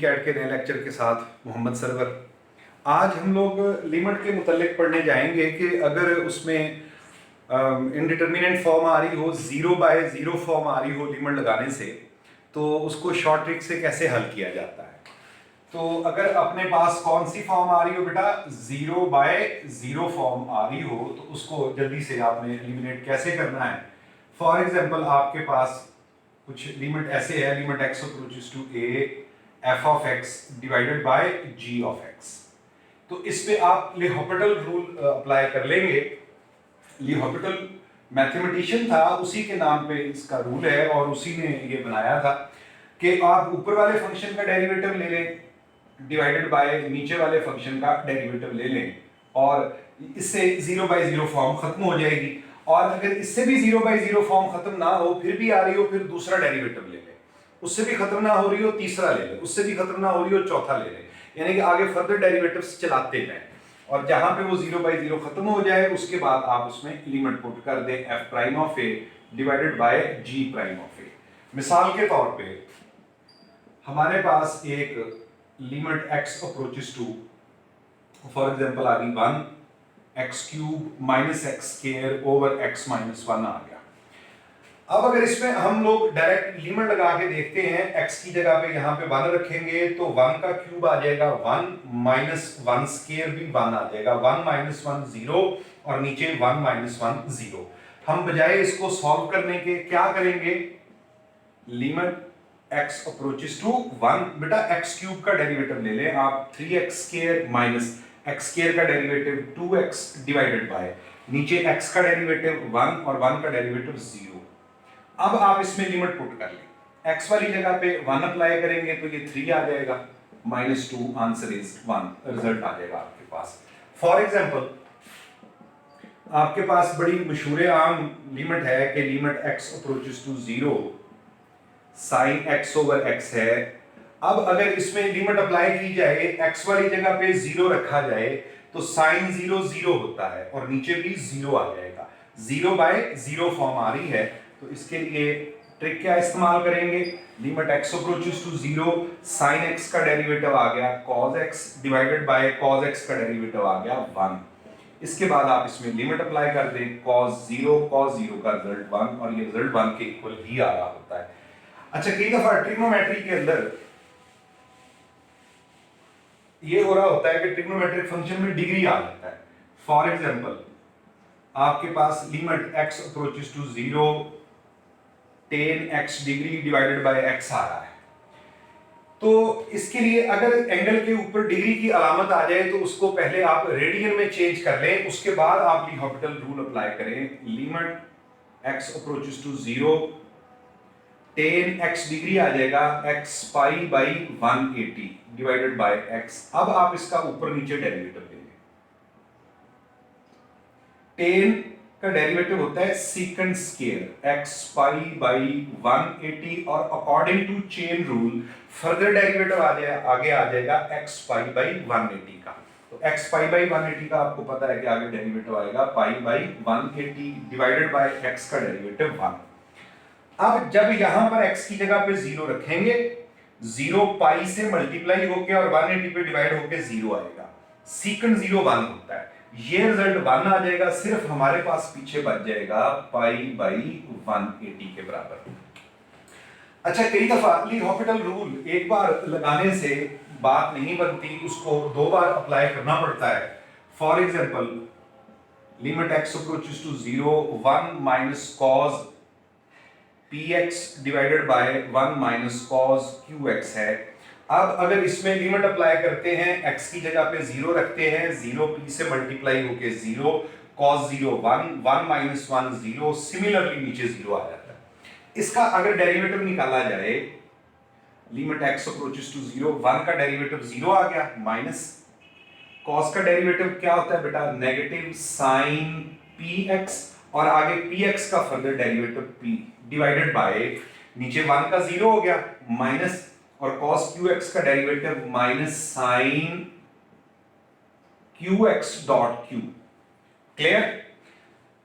Cat के नए lecture के साथ मोहम्मद सरवर। आज हम लोग लिमिट के मुतल्लिक पढ़ने जाएंगे कि अगर उसमें इनडिटर्मिनेंट फॉर्म आ रही हो, 0/0 फॉर्म आ रही हो लिमिट लगाने से, तो उसको शॉर्ट ट्रिक से कैसे हल किया जाता है। तो अगर अपने पास कौन सी फॉर्म आ रही हो बेटा, 0/0 फॉर्म आ रही हो, तो उसको जल्दी से आपने एलिमिनेट कैसे करना है। फॉर एग्जाम्पल आपके पास कुछ लिमिट ऐसे है, limit x approaches to a f of x divided by g of x। तो इस पे आप लीहोपिटल रूल अप्लाई कर लेंगे। लीहोपिटल मैथमेटिशियन था, उसी के नाम पे इसका रूल है और उसी ने ये बनाया था कि आप ऊपर वाले फंक्शन का डेरिवेटिव ले लें डिवाइडेड बाय नीचे वाले फंक्शन का डेरिवेटिव ले लें, और इससे 0/0 फॉर्म खत्म हो जाएगी। और अगर इससे भी 0/0 फॉर्म खत्म ना हो, फिर भी आ रही हो, फिर दूसरा डेरिवेटिव ले लें। उससे भी खत्म ना हो रही हो, तीसरा ले लें। उससे भी खत्म ना हो रही हो, चौथा ले लें। यानी कि आगे फर्दर डेरिवेटिव्स चलाते जाएं, और जहां पे वो 0/0 खत्म हो जाए उसके बाद आप उसमें लिमिट पुट कर दें f prime of a divided by g prime of a। मिसाल के तौर पे हमारे पास एक limit x approaches to, for example आ गई 1x³ minus x square over x minus 1 आ गया। अब अगर इसमें हम लोग डायरेक्ट लिमिट लगा के देखते हैं, x की जगह पे यहाँ पे 1 रखेंगे तो 1 का क्यूब आ जाएगा 1 माइनस 1 स्क्वायर भी 1 आ जाएगा। 1 माइनस 1 0 और नीचे 1 माइनस 1 0। हम बजाय इसको सॉल्व करने के क्या करेंगे, लिमिट x अप्रोचेस टू 1, बेटा x³ का डेरिवेटिव ले लें आप, 3x square minus x square का डेरिवेटिव 2x डिवाइडेड बाय नीचे x का डेरिवेटिव 1 और 1 का डेरिवेटिव 0। अब आप इसमें लिमिट पुट कर लें, x वाली जगह पे 1 अप्लाई करेंगे तो ये 3 आ जाएगा, -2 आंसर इज 1, रिजल्ट आ जाएगा आपके पास। फॉर एग्जांपल आपके पास बड़ी मशहूर आम लिमिट है कि limit x approaches to 0 sin x over x है। अब अगर इसमें लिमिट अप्लाई की जाए, x वाली जगह पे 0 रखा जाए तो sin 0 0 होता है और नीचे भी 0 आ जाएगा। 0/0 फॉर्म आ रही है, तो इसके लिए ट्रिक क्या इस्तेमाल करेंगे, limit x approaches to 0 sin x का डेरिवेटिव आ गया cos x divided by cos x का डेरिवेटिव आ गया 1। इसके बाद आप इसमें लिमिट अप्लाई कर दें, cos 0 का रिजल्ट 1, और ये रिजल्ट 1 के इक्वल ही आ रहा होता है। अच्छा, कई दफा ट्रिग्नोमेट्री के अंदर ये हो रहा होता है कि ट्रिग्नोमेट्रिक फंक्शन में डिग्री आ जाता है। फॉर एग्जांपल आपके पास limit x approaches to 0 tan x degree divided by x आ रहा है। तो इसके लिए अगर एंगल के ऊपर डिग्री की अलामत आ जाए तो उसको पहले आप रेडियन में चेंज कर लें, उसके बाद आप लीहोपिटल रूल अप्लाई करें। Limit x approaches to 0 tan x degree आ जाएगा x pi by 180 divided by x। अब आप इसका ऊपर नीचे डेरिवेटिव लेंगे। tan का डेरिवेटिव होता है second square x pi by 180, और according to chain rule further derivative आगे आ जाएगा x पाई बाई 180 का। तो x पाई बाई 180 का आपको पता है कि आगे डेरिवेटिव आएगा पाई बाई 180 डिवाइडेड बाय x का डेरिवेटिव 1। अब जब यहां पर x की जगह पे 0 रखेंगे, 0 पाई से मल्टीप्लाई होके और 180 पे डिवाइड होके 0 आएगा। सेकंड 0 1 होता है, ये रिजल्ट 1 आ जाएगा। सिर्फ हमारे पास पीछे बच जाएगा पाई बाई 180 के बराबर। अच्छा, कई दफा लीहोपिटल रूल एक बार लगाने से बात नहीं बनती, उसको 2 बार अप्लाई करना पड़ता है। For example limit x approaches to 0 1 minus cos px divided by 1 minus cos qx है। अब अगर इसमें लिमिट अप्लाई करते हैं, x की जगह पे 0 रखते हैं, 0 p से मल्टीप्लाई होके 0, cos 0 1, 1 माइनस 1 0, सिमिलरली नीचे 0 आ जाता है। इसका अगर डेरिवेटिव निकाला जाए, लिमिट x अप्रोचेस टू 0 1 का डेरिवेटिव 0 आ गया, माइनस cos का डेरिवेटिव क्या होता है बेटा, नेगेटिव sin px, और आगे px का further derivative p divided by नीचे 1 का 0 हो गया, माइनस, और cos qx का derivative minus sin qx dot q। Clear?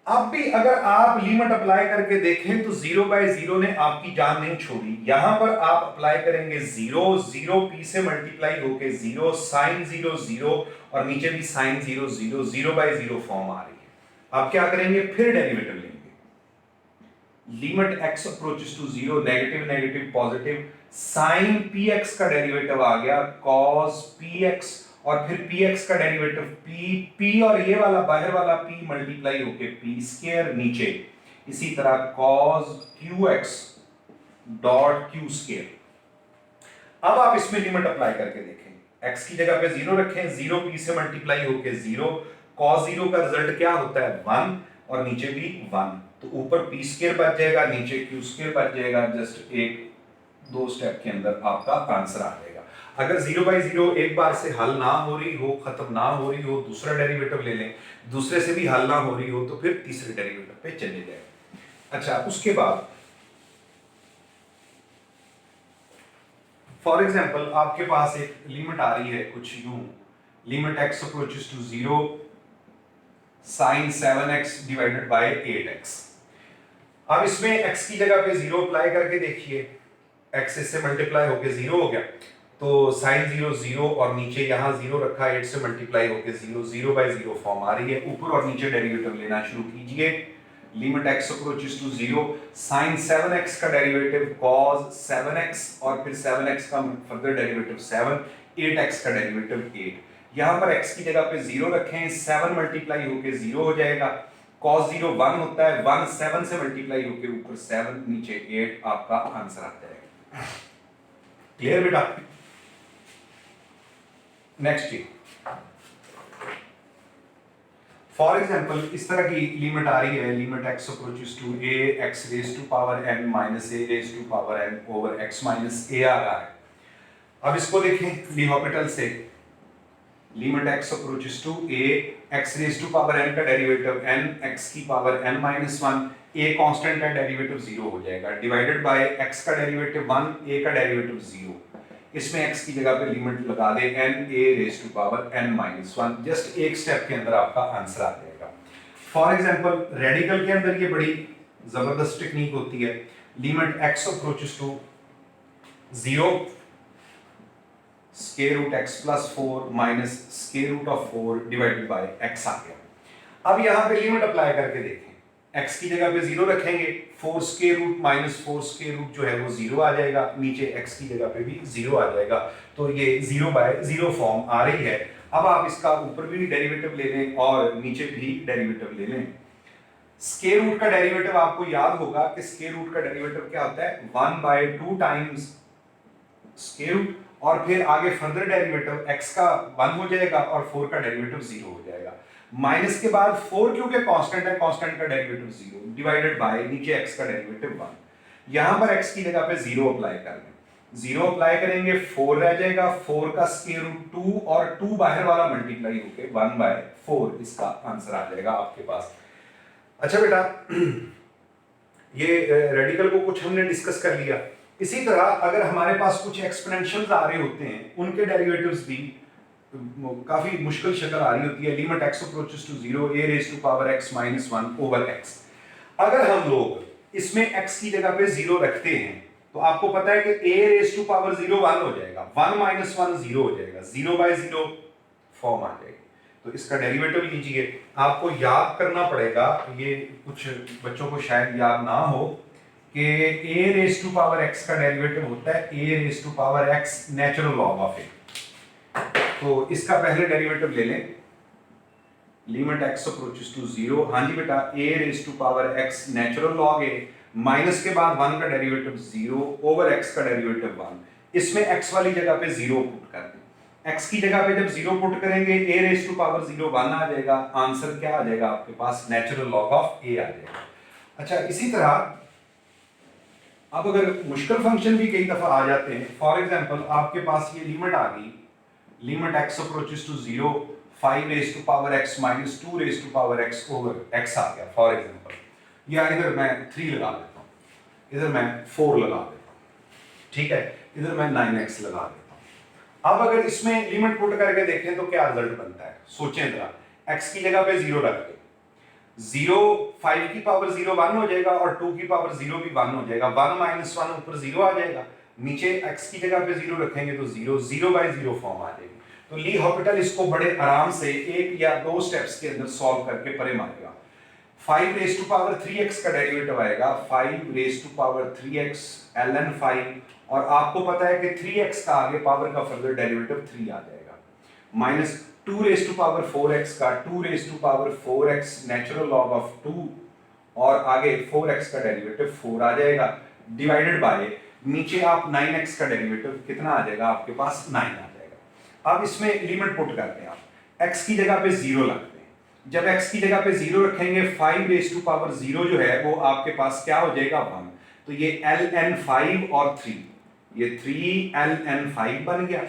अब भी अगर आप लिमिट अप्लाई करके देखें तो 0/0 ने आपकी जान नहीं छोड़ी। यहां पर आप अप्लाई करेंगे 0, 0 p से मल्टीप्लाई होके 0, साइन 0 0 और नीचे भी साइन 0 0, 0/0 फॉर्म आ रही है। आप क्या करेंगे, फिर डेरिवेटिव लेंगे, limit x approaches to 0, negative negative positive, sine px का डेरिवेटिव आ गया cos px और फिर px का डेरिवेटिव p और ये वाला बाहर वाला p मल्टीप्लाई होके p स्क्वायर नीचे, इसी तरह cos qx dot q square. अब आप इसमें लिमिट अप्लाई करके देखें, x की जगह पे 0 रखें, 0 p से मल्टीप्लाई होके 0, cos 0 का रिजल्ट क्या होता है 1 और नीचे भी 1, तो ऊपर p स्क्वायर बच जाएगा, नीचे q स्क्वायर बच जाएगा। जस्ट एक दो स्टेप के अंदर आपका आंसर आ जाएगा। अगर 0/0 एक बार से हल ना हो रही हो, खत्म ना हो रही हो, दूसरा डेरिवेटिव ले लें, दूसरे से भी हल ना हो रही हो तो फिर तीसरे डेरिवेटिव पे चले जाए। अच्छा, उसके बाद फॉर एग्जांपल आपके पास एक लिमिट आ रही है कुछ यूं, limit x approaches to 0 sin 7x divided by 8x। अब इसमें x की जगह पे 0 अप्लाई करके देखिए, x इससे मल्टीप्लाई होके 0 हो गया, तो sin 0 0 और नीचे यहाँ 0 रखा, 8 से मल्टीप्लाई होके 0, 0/0 फॉर्म आ रही है। ऊपर और नीचे डेरिवेटिव लेना शुरू कीजिए, limit x approaches to 0, sin 7x का डेरिवेटिव cos 7x और फिर 7x का फर्दर डेरिवेटिव 7, 8x का डेरिवेटिव 8। यहाँ पर x की जगह पे 0 रखें, 7 मल्टीप्लाई होके 0 हो जाएगा, cos 0 1 होता है, 1 7 से मल्टीप्लाई होके ऊपर 7 नीचे 8, आपका आंसर आ जाएगा। क्लियर बेटा? नेक्स्ट जी, फॉर एग्जांपल इस तरह की लिमिट आ रही है, limit x approaches to a x raise to power n minus a raise to power n over x minus a आ रहा है। अब इसको देखें लीहोपिटल से, limit x approaches to a x raise to power n का derivative n x की power n minus 1, a constant का डेरिवेटिव 0 हो जाएगा, डिवाइडेड बाय x का डेरिवेटिव 1, a का डेरिवेटिव 0। इसमें x की जगह पे लिमिट लगा दे n a raise to power n minus 1, just एक स्टेप के अंदर आपका आंसर आ जाएगा। फॉर एग्जांपल रेडिकल के अंदर ये बड़ी जबरदस्त टेक्निक होती है, limit x approaches to 0 square root x plus 4 minus square root of 4 divided by x आ गया। अब यहाँ पे लिमिट अप्लाई करके देखें, x की जगह पे 0 रखेंगे, 4 square root minus 4 square root जो है वो 0 आ जाएगा, नीचे x की जगह पे भी 0 आ जाएगा, तो ये 0/0 फॉर्म आ रही है। अब आप इसका ऊपर भी डेरिवेटिव ले लें और नीचे भी डेरिवेटिव ले लें। स्क्वायर रूट का डेरिवेटिव आपको याद होगा कि स्क्वायर रूट का डेरिवेटिव क्या होता है 1/2 टाइम्स स्क्वायर रूट और फिर आगे फर्दर डेरिवेटिव x का 1 हो जाएगा और 4 का डेरिवेटिव 0 हो जाएगा। माइनस के बाद 4 क्योंकि कांस्टेंट है, कांस्टेंट का डेरिवेटिव 0 डिवाइडेड बाय नीचे x का डेरिवेटिव 1। यहां पर x की जगह पे 0 अप्लाई कर दें, 0 अप्लाई करेंगे 4 रह जाएगा, 4 का स्क्वायर रूट 2 और 2 बाहर वाला मल्टीप्लाई होके 1/4, इसका आंसर आ जाएगा आपके पास। अच्छा बेटा, ये रेडिकल को कुछ हमने डिस्कस कर लिया। इसी तरह अगर हमारे पास कुछ एक्सपोनेंशियल्स आ रहे होते हैं, उनके डेरिवेटिव्स भी काफी मुश्किल शक्ल आ रही होती है, limit x approaches to 0 a raise to power x minus 1 over x। अगर हम लोग इसमें x की जगह पे 0 रखते हैं तो आपको पता है कि a रेज टू पावर 0 1 हो जाएगा, 1 माइनस 1 0 हो जाएगा, 0/0 फॉर्म आ जाएगी। तो इसका डेरिवेटिव लीजिए, आपको याद करना पड़ेगा, ये कुछ बच्चों को शायद याद ना हो कि a raise to power x का डेरिवेटिव होता है a raise to power x natural log of a। तो इसका पहले डेरिवेटिव ले लें, लिमिट x अप्रोचेस टू 0, हाँ जी बेटा, a raise to power x natural log a minus के बाद 1 का डेरिवेटिव 0 ओवर x का डेरिवेटिव 1। इसमें x वाली जगह पे 0 पुट कर दें, x की जगह पे जब 0 पुट करेंगे a रेज टू पावर 0 1 आ जाएगा, आंसर क्या आ जाएगा आपके पास, नेचुरल लॉग ऑफ a आ जाएगा। अच्छा, इसी तरह अब अगर मुश्किल फंक्शन भी कई दफा आ जाते हैं, फॉर एग्जांपल आपके पास ये लिमिट आ गई, limit x approaches to 0 5 raise to power x minus 2 raise to power x over x आ गया फॉर एग्जांपल, या इधर मैं 3 लगा देता हूँ, इधर मैं 4 लगा देता हूँ, ठीक है, इधर मैं 9x लगा देता हूँ। अब अगर इसमें लिमिट पुट करके देखें तो क्या रिजल्ट बनता है, सोचें जरा, x की जगह पे 0 रख दें, जीरो 5 की पावर 0 1 हो जाएगा और 2 की पावर 0 भी 1 हो जाएगा। 1 माइनस 1 ऊपर 0 आ जाएगा, नीचे x की जगह पे 0 रखेंगे तो 0 0 बाय 0 फॉर्म आ जाएगी। तो ली हॉस्पिटल इसको बड़े आराम से एक या दो स्टेप्स के अंदर सॉल्व करके परे मारेगा। 5 रेज टू पावर 3x का डेरिवेटिव आएगा 5 raise to power 3x ln 5 और आपको पता है कि 3x का आगे पावर का फर्दर डेरिवेटिव 3 आ जाएगा minus 2 raise to power 4x का 2 raise to power 4x natural log of 2 और आगे 4x का डेरिवेटिव 4 आ जाएगा डिवाइडेड बाय नीचे आप 9x का डेरिवेटिव कितना आ जाएगा आपके पास 9 आ जाएगा। अब इसमें लिमिट पुट करते हैं आप x की जगह पे 0 लगते हैं। जब x की जगह पे 0 रखेंगे 5 रेज टू पावर 0 जो है वो आपके पास क्या हो जाएगा 1। तो ये ln 5 और 3 ये 3 ln 5 बन गया।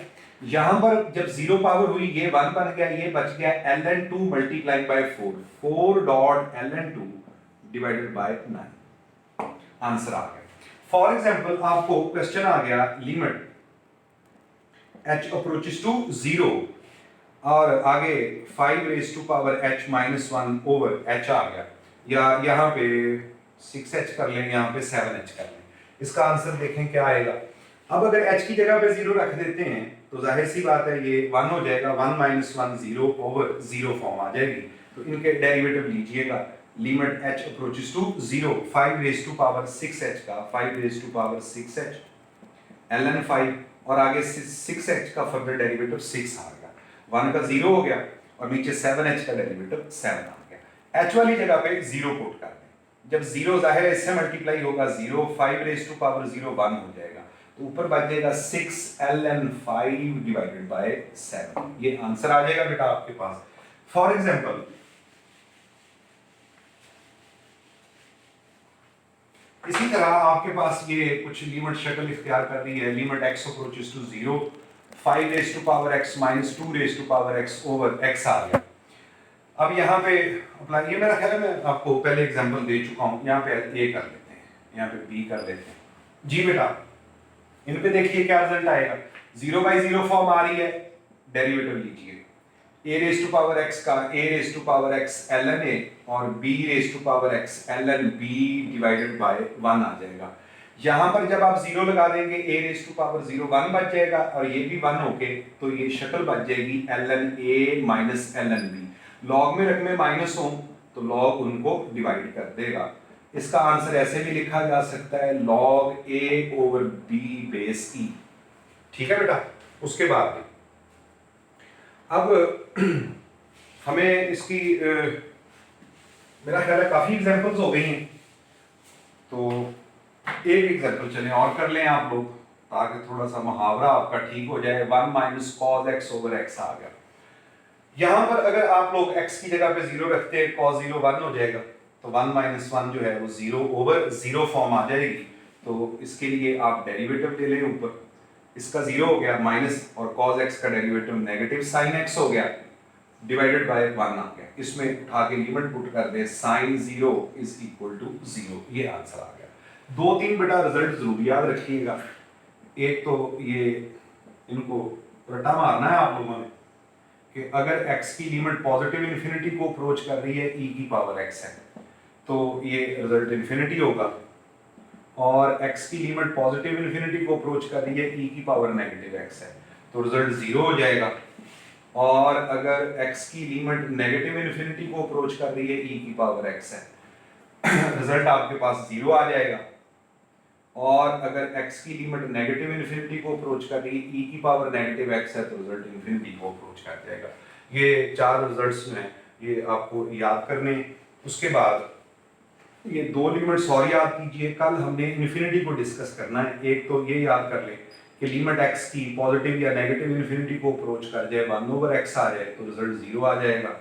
यहां पर जब 0 पावर हुई ये 1 बन गया, ये बच गया ln 2 multiplied by 4 dot ln 2 divided by 9। Answer आ गया। फॉर एग्जांपल आपको क्वेश्चन आ गया लिमिट h अप्रोचेस टू 0 और आगे 5 raise to power h minus 1 over h आ गया, या यहाँ पे 6h कर लें, यहाँ पे 7h कर लें। इसका आंसर देखें क्या आएगा। अब अगर h की जगह पे 0 रख देते हैं तो जाहिर सी बात है ये 1 हो जाएगा, 1 माइनस 1 0 ओवर 0 फॉर्म आ जाएगी। तो इनके डेरिवेटिव लीजिएगा limit h approaches to 0 5 raise to power 6h का 5 raise to power 6h ln 5 और आगे 6h का फर्दर डेरिवेटिव 6 आ गया, 1 का 0 हो गया और नीचे 7h का डेरिवेटिव 7 आ गया। h वाली जगह पे 0 पुट कर दें, जब 0 जाहिर है इससे मल्टीप्लाई होगा 0 5 रेज टू पावर 0 1 हो जाएगा तो ऊपर बच जाएगा 6 ln 5 डिवाइडेड बाय 7। ये आंसर आ जाएगा बेटा आपके पास। फॉर एग्जांपल इसी तरह आपके पास ये कुछ लिमिट शक्ल इख्तियार कर रही है limit x approaches to 0 5 raise to power x minus 2 raise to power x over x आ गया। अब यहाँ पे अप्लाई, ये मेरा ख्याल है मैं आपको पहले एग्जांपल दे चुका हूँ, यहाँ पे a कर लेते हैं, यहाँ पे b कर लेते हैं। जी बेटा इन पे देखिए क्या रिजल्ट आएगा, 0 बाई 0 फॉर्म आ रही है, डेरिवेटिव लीजिए a raise to power x का a raise to power x ln a और b raise to power x ln b divided by 1 आ जाएगा। यहाँ पर जब आप 0 लगा देंगे a रेज टू पावर 0 1 बच जाएगा और ये भी 1 होके तो ये शक्ल बच जाएगी ln a minus ln b। Log में रकमे माइनस हो तो लॉग उनको डिवाइड कर देगा। इसका आंसर ऐसे भी लिखा जा सकता है log a over b base e। ठीक है बेटा। उसके बाद अब हमें इसकी मेरा ख्याल है काफी एग्जांपल्स हो गई हैं, तो एक एग्जांपल चलें और कर लें आप लोग ताकि थोड़ा सा मुहावरा आपका ठीक हो जाए। 1 minus cos x over x आ गया। यहाँ पर अगर आप लोग x की जगह पे 0 रखते हैं cos 0 1 हो जाएगा, तो 1 माइनस 1 जो है वो 0 ओवर 0 फॉर्म आ जाएगी। तो इसके लिए आप डेरिवेटिव ले लें, ऊपर इसका 0 हो गया माइनस और cos x का डेरिवेटिव नेगेटिव sin x हो गया डिवाइडेड बाय 1 आ गया। इसमें उठा के लिमिट पुट कर दे sin 0 इज इक्वल टू 0, ये आंसर आ गया। 2-3 बेटा रिजल्ट जरूर याद रखिएगा। एक तो ये इनको रटा मारना है आप लोगों ने कि अगर x की लिमिट पॉजिटिव इन्फिनिटी को अप्रोच कर रही है e की पावर x है तो ये रिजल्ट इन्फिनिटी होगा, और x की लिमिट पॉजिटिव इन्फिनिटी को अप्रोच कर रही है e की पावर नेगेटिव x है तो रिजल्ट 0 हो जाएगा। और अगर x की लिमिट नेगेटिव इन्फिनिटी को अप्रोच कर रही है e की पावर x है रिजल्ट आपके पास 0 आ जाएगा। और अगर x की लिमिट नेगेटिव इन्फिनिटी को अप्रोच कर रही है e की पावर नेगेटिव x है तो रिजल्ट इन्फिनिटी को अप्रोच कर जाएगा। ये 4 रिजल्ट्स हैं, ये आपको याद करने। उसके बाद ये 2 लिमिट्स और याद कीजिए, कल हमने इन्फिनिटी को डिस्कस करना है। एक तो ये याद कर लें कि लिमिट x की पॉजिटिव या नेगेटिव इन्फिनिटी को अप्रोच कर जाए 1 ओवर x आ जाए तो रिजल्ट 0 आ जाएगा,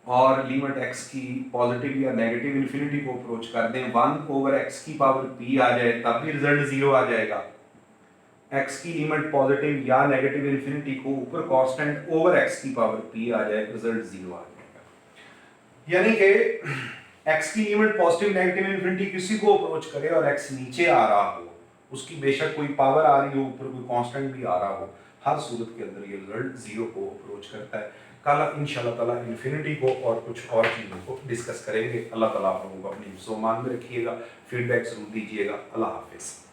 और लिमिट x की पॉजिटिव या नेगेटिव इन्फिनिटी को अप्रोच कर दें 1 ओवर x की पावर p आ जाए तब भी रिजल्ट 0 आ जाएगा। x की लिमिट पॉजिटिव या नेगेटिव इन्फिनिटी को ऊपर कांस्टेंट ओवर x की पावर p आ जाए रिजल्ट 0 आ जाएगा। यानी कि x की लिमिट पॉजिटिव नेगेटिव इन्फिनिटी किसी को अप्रोच करे और x नीचे आ रहा हो, उसकी बेशक कोई पावर आ रही हो ऊपर कोई कांस्टेंट भी आ रहा हो, हर सूरत के अंदर ये रिजल्ट 0 को अप्रोच करता है। कल इंशाल्लाह ताला इन्फिनिटी को और कुछ और चीज़ों को डिस्कस करेंगे। अल्लाह ताला आप लोगों को अपनी हिफ्ज़-ओ-मान में रखिएगा, फीडबैक ज़रूर दीजिएगा। अल्लाह हाफ़िज़।